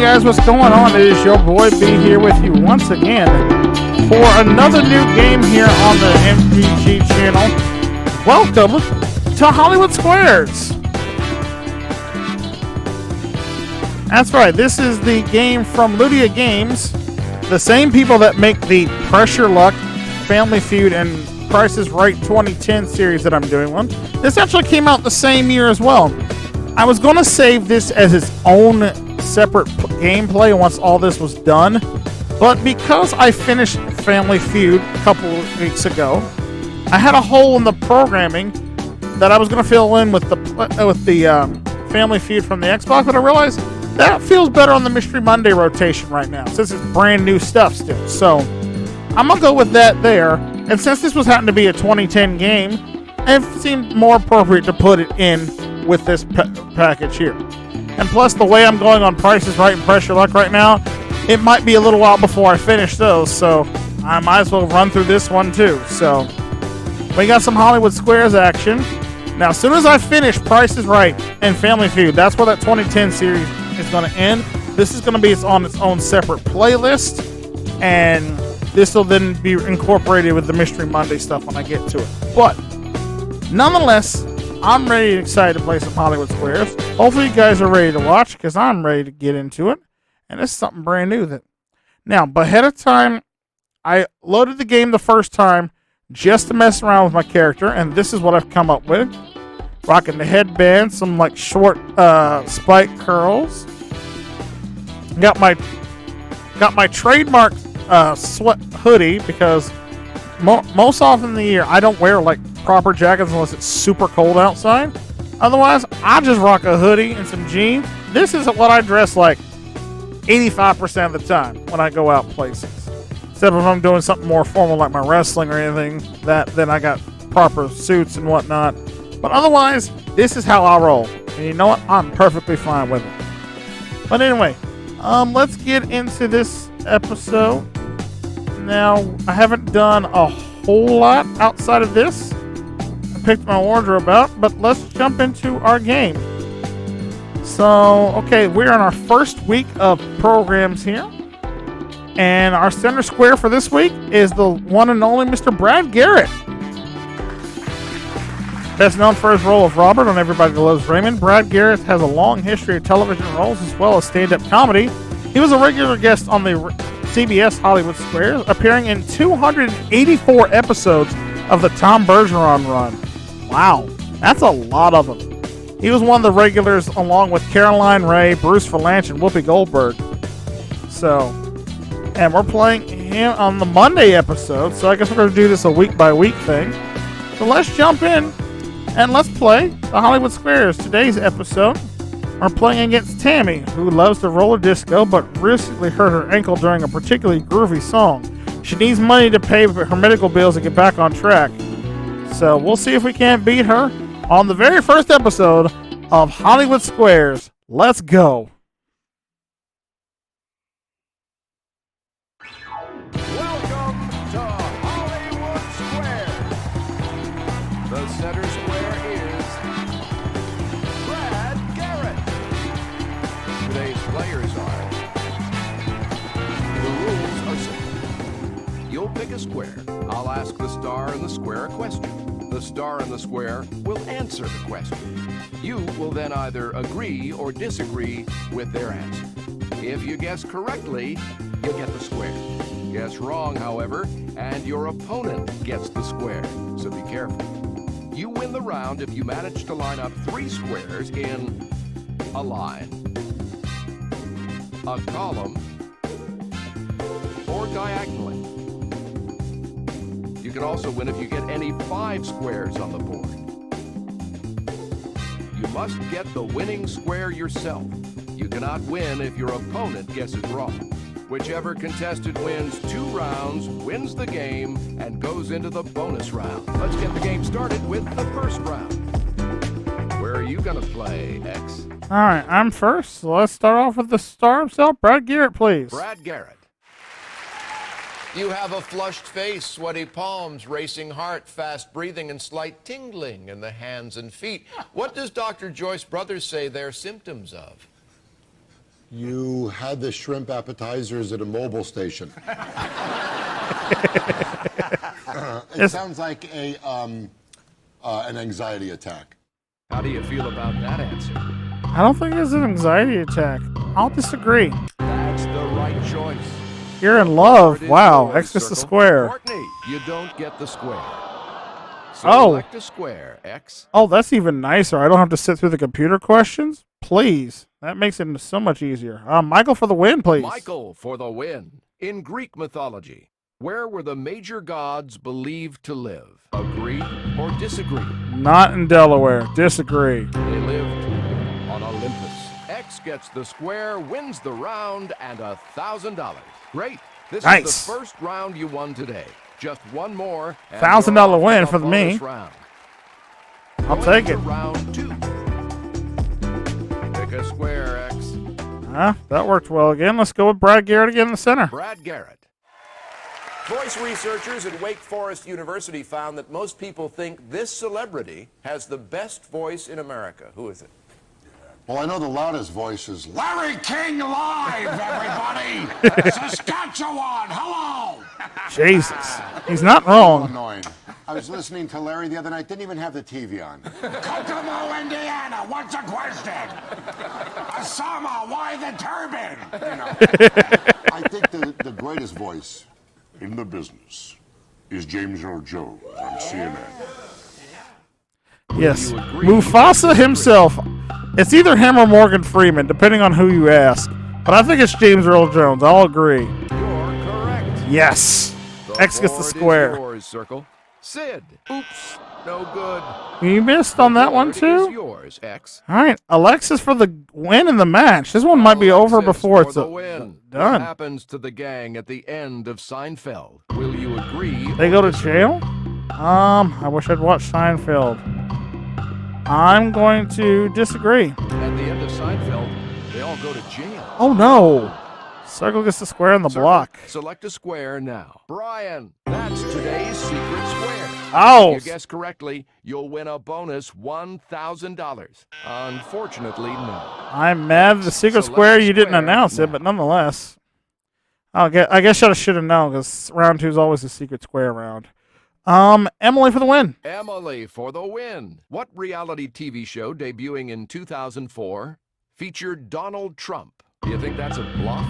guys, what's going on? It is your boy B here with you once again for another new game here on the MVG channel. Welcome to Hollywood Squares. That's right, this is the game from Ludia Games, the same people that make the Pressure Luck, Family Feud, and Price is Right 2010 series that I'm doing one. This actually came out the same year as well. I was going to save this as its own separate gameplay once all this was done, but because I finished Family Feud a couple of weeks ago, I had a hole in the programming that I was going to fill in with the Family Feud from the Xbox, but I realized that feels better on the Mystery Monday rotation right now, since it's brand new stuff still. So I'm going to go with that there, and since this was happened to be a 2010 game, it seemed more appropriate to put it in with this package here. And plus, the way I'm going on Price is Right and Pressure Luck right now, it might be a little while before I finish those, so I might as well run through this one too. So we got some Hollywood Squares action. Now, as soon as I finish Price is Right and Family Feud, that's where that 2010 series is going to end. This is going to be on its own separate playlist, and this will then be incorporated with the Mystery Monday stuff when I get to it. But nonetheless, I'm ready and excited to play some Hollywood Squares. Hopefully you guys are ready to watch, because I'm ready to get into it. And it's something brand new. Now, ahead of time, I loaded the game the first time just to mess around with my character, and this is what I've come up with. Rocking the headband, some like short spike curls. Got my trademark sweat hoodie, because most often in the year I don't wear like proper jackets unless it's super cold outside. Otherwise, I just rock a hoodie and some jeans. This is what I dress like 85% of the time when I go out places. Except if I'm doing something more formal like my wrestling or anything, then I got proper suits and whatnot. But otherwise, this is how I roll. And you know what? I'm perfectly fine with it. But anyway, let's get into this episode. Now, I haven't done a whole lot outside of this. Picked my wardrobe out, but let's jump into our game. So, okay, we're in our first week of programs here, and our center square for this week is the one and only Mr. Brad Garrett. Best known for his role of Robert on Everybody Loves Raymond, Brad Garrett has a long history of television roles as well as stand-up comedy. He was a regular guest on the CBS Hollywood Squares, appearing in 284 episodes of the Tom Bergeron run. Wow, that's a lot of them. He was one of the regulars along with Caroline Ray, Bruce Valanche, and Whoopi Goldberg. So, and we're playing him on the Monday episode, so I guess we're going to do this a week-by-week thing. So let's jump in and let's play the Hollywood Squares. Today's episode, we're playing against Tammy, who loves to roller disco but recently hurt her ankle during a particularly groovy song. She needs money to pay her medical bills and get back on track. So we'll see if we can't beat her on the very first episode of Hollywood Squares. Let's go. Welcome to Hollywood Squares. The center square is Brad Garrett. Today's players are. The rules are simple. You'll pick a square. I'll ask the star in the square a question. The star in the square will answer the question. You will then either agree or disagree with their answer. If you guess correctly, you get the square. Guess wrong, however, and your opponent gets the square, so be careful. You win the round if you manage to line up 3 squares in a line, a column, or diagonally. You can also win if you get any 5 squares on the board. You must get the winning square yourself. You cannot win if your opponent guesses wrong. Whichever contestant wins 2 rounds wins the game and goes into the bonus round. Let's get the game started with the first round. Where are you going to play, X? All right, I'm first. So let's start off with the star himself, Brad Garrett, please. Brad Garrett. You have a flushed face, sweaty palms, racing heart, fast breathing, and slight tingling in the hands and feet. What does Dr. Joyce Brothers say they're symptoms of? You had the shrimp appetizers at a mobile station. It sounds like an anxiety attack. How do you feel about that answer? I don't think it's an anxiety attack. I'll disagree. That's the right choice. You're in love. Word is Wow. yours, X gets the Circle. square. Courtney, you don't get the square. Oh. Select a square, X. Oh, that's even nicer. I don't have to sit through the computer questions. Please. That makes it so much easier. Michael for the win, please. Michael for the win. In Greek mythology, where were the major gods believed to live? Agree or disagree? Not in Delaware. Disagree. They lived on Olympus. X gets the square, wins the round, and $1,000. Great. This Nice. is the first round you won today. Just one more. and $1,000 you're off to win the for me. bonus round. I'll Going take to it. Round 2. Pick a square, X. That worked well again. Let's go with Brad Garrett again in the center. Brad Garrett. Voice researchers at Wake Forest University found that most people think this celebrity has the best voice in America. Who is it? Well, I know the loudest voice is Larry King live, everybody! Saskatchewan, hello! Jesus. He's not wrong. Annoying. I was listening to Larry the other night, didn't even have the TV on. Kokomo, Indiana, what's the question? Osama, why the turban? You know. I think the greatest voice in the business is James Earl Jones on CNN. Yes. You agree? Mufasa himself. It's either him or Morgan Freeman, depending on who you ask. But I think it's James Earl Jones. I'll agree. You're correct. Yes. The X gets the board is square. yours, Circle. Sid. Oops. No good. You missed on that one, Board is too? yours, X. All right. Alexis for the win in the match. This one might be over Alexis before for it's the win. What done. happens to the gang at the end of Seinfeld? Will you agree? They or go to disagree? jail? I wish I'd watched Seinfeld. I'm going to disagree. At the end of Seinfeld, they all go to jail. Oh, no. Circle gets the square on the Circle, block. Select a square now. Brian, that's today's secret square. Oh. If you guess correctly, you'll win a bonus $1,000. Unfortunately, no. I'm mad at the secret Select square. You didn't square announce it, now. but nonetheless. I guess I should have known because round 2 is always a secret square round. Emily for the win. Emily for the win. What reality TV show debuting in 2004 featured Donald Trump? Do you think that's a bluff?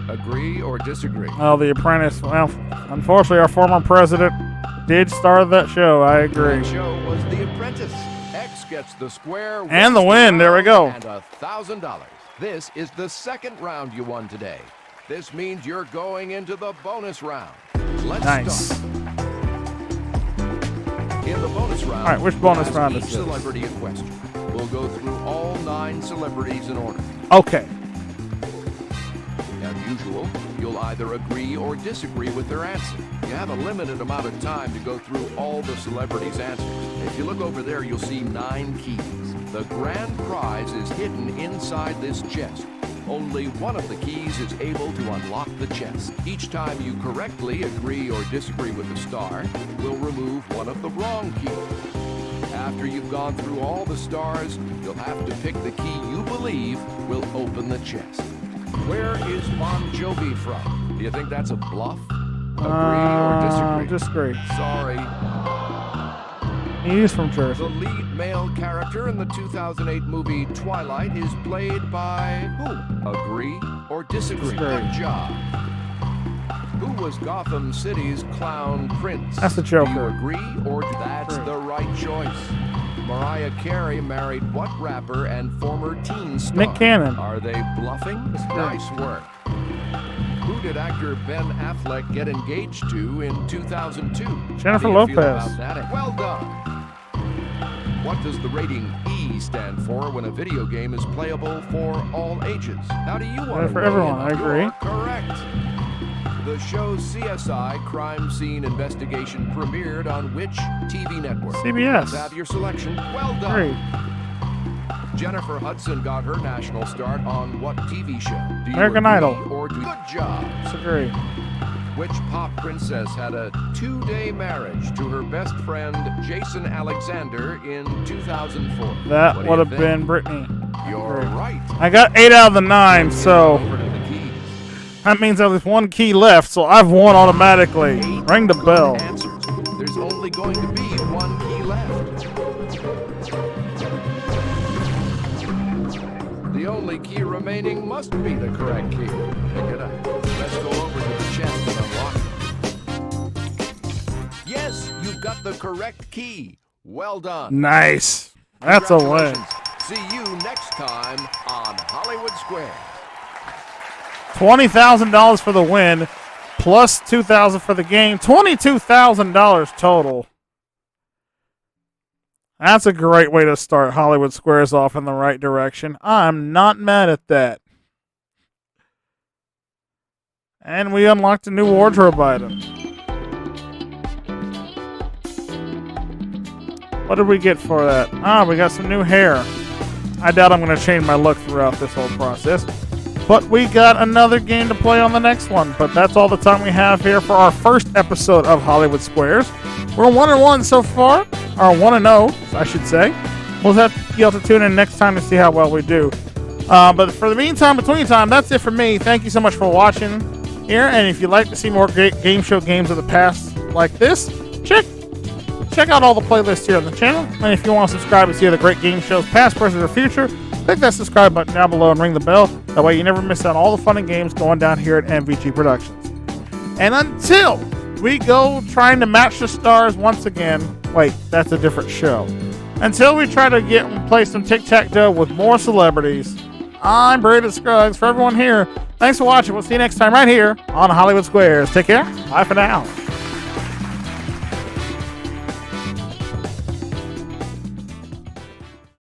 Agree or disagree? Oh, The Apprentice. Well, unfortunately, our former president did star that show. I agree. That show was The Apprentice. X gets the square. And the wins win. There we go. And $1,000. This is the second round you won today. This means you're going into the bonus round. Let's Nice. start. In the bonus round, All right, which bonus we'll round ask is each this? celebrity a question. We'll go through all 9 celebrities in order. Okay. As usual, you'll either agree or disagree with their answer. You have a limited amount of time to go through all the celebrities' answers. If you look over there, you'll see 9 keys. The grand prize is hidden inside this chest. Only one of the keys is able to unlock the chest. Each time you correctly agree or disagree with the star, we'll remove one of the wrong keys. After you've gone through all the stars, you'll have to pick the key you believe will open the chest. Where is Bon Jovi from? Do you think that's a bluff? Agree or disagree? Disagree. Sorry. He's from Jersey. The lead male character in the 2008 movie Twilight is played by who? Agree or disagree? Disagree. Good job. Who was Gotham City's clown prince? That's the Do you Joker. agree or that's the right choice? Mariah Carey married what rapper and former teen star? Nick Cannon. Are they bluffing? Disagree. Nice work. Who did actor Ben Affleck get engaged to in 2002? Jennifer How do you feel Lopez. about that? Well done. What does the rating E stand for when a video game is playable for all ages? How do you want to For weigh everyone, in? I agree. You're correct. The show CSI Crime Scene Investigation premiered on which TV network? CBS. Have your selection. Well done. Great. Jennifer Hudson got her national start on what TV show? Do you American agree Idol. Or do good job. Disagree. Which pop princess had a 2-day marriage to her best friend Jason Alexander in 2004? That What do would you have think? been Britney. You're right. I got 8 out of the 9, so Over to the keys. that means there's one key left, so I've won automatically. Ring the bell. Answers. There's only going to be one key left. The only key remaining must be the correct key. Pick it up. Let's go over to the chest and unlock it. Yes, you've got the correct key. Well done. Nice. That's a win. Congratulations. See you next time on Hollywood Square. $20,000 for the win, plus $2,000 for the game. $22,000 total. That's a great way to start Hollywood Squares off in the right direction. I'm not mad at that. And we unlocked a new wardrobe item. What did we get for that? Ah, we got some new hair. I doubt I'm going to change my look throughout this whole process. But we got another game to play on the next one. But that's all the time we have here for our first episode of Hollywood Squares. We're 1-1 so far. Or 1-0, I should say. We'll have to tune in next time to see how well we do. But for the meantime, between time, that's it for me. Thank you so much for watching here. And if you'd like to see more great game show games of the past like this, check out all the playlists here on the channel. And if you want to subscribe to see other great game shows, past, present, or future, click that subscribe button down below and ring the bell. That way you never miss out on all the fun and games going down here at MVG Productions. And until we go trying to match the stars once again, wait, that's a different show. Until we try to play some tic-tac-toe with more celebrities, I'm Braden Scruggs. For everyone here, thanks for watching. We'll see you next time right here on Hollywood Squares. Take care. Bye for now.